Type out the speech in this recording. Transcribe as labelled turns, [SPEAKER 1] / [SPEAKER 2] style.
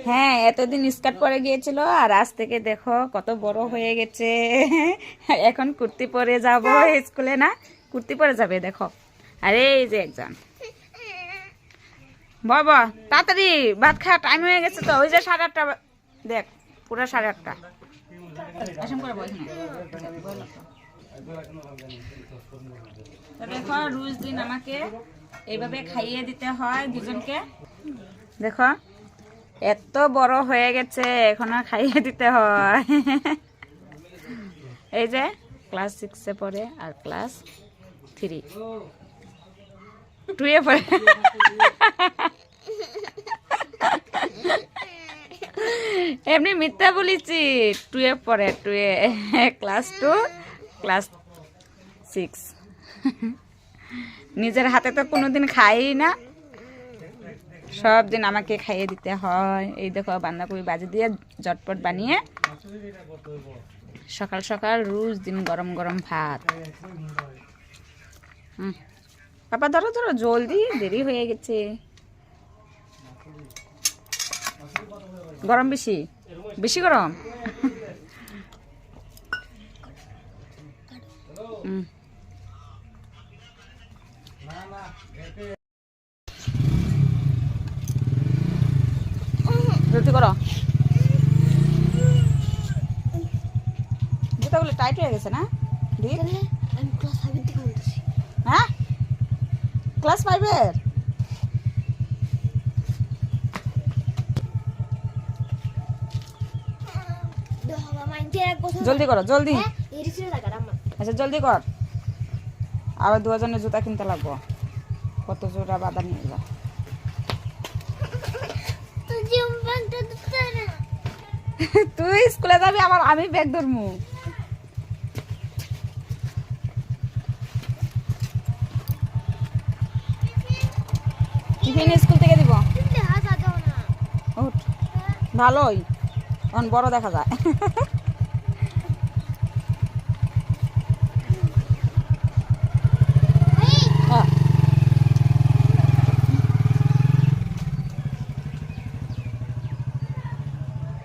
[SPEAKER 1] হ্যাঁ, এতদিন স্কার্ট পরে গিয়েছিল আর আজ থেকে দেখো কত বড় হয়ে গেছে। এখন কুর্তি পরে যাব স্কুলে, না কুর্তি পরে যাবে দেখো। আরে এই যে একজন, বাবা তাড়াতাড়ি ভাত খাওয়া টাইম হয়ে গেছে তো। ওই যে 8:30, দেখ পুরো 8:30। দেখো রোজ দিন আমাকে এইভাবে খাইয়ে দিতে হয় দুজনকে। দেখো এত বড় হয়ে গেছে, এখন আর খাইয়ে দিতে হয়। এই যে ক্লাস 6-এ পড়ে আর ক্লাস 2-এ পড়ে। এমনি মিথ্যা বলেছি, 2-এ পড়ে, 2-এ, ক্লাস 2 ক্লাস 6। নিজের হাতে তো কোনোদিন খাই না, সব দিন আমাকে খাইয়ে দিতে হয়। এই দেখো বাঁধাকপি ভাজি দিয়ে ঝটপট বানিয়ে সকাল সকাল রোজ দিন গরম গরম ভাত। পাপা ধরো ধরো, জলদি, দেরি হয়ে গেছে। গরম বেশি, বেশি গরম। জলদি করো, জুতাগুলো টাইট হয়ে গেছে না? হ্যাঁ, ক্লাস 5-এর। জলদি করো, জলদি। আচ্ছা জলদি কর, আবার 2জনের জুতা কিনতে লাগবো। কত জোড়া বাধা নিয়ে যা। তুই স্কুলে যাবি, আমি ব্যাগ ধরমু। টিফিন স্কুল থেকে দিব। ভালোই, এখন বড় দেখা যায়।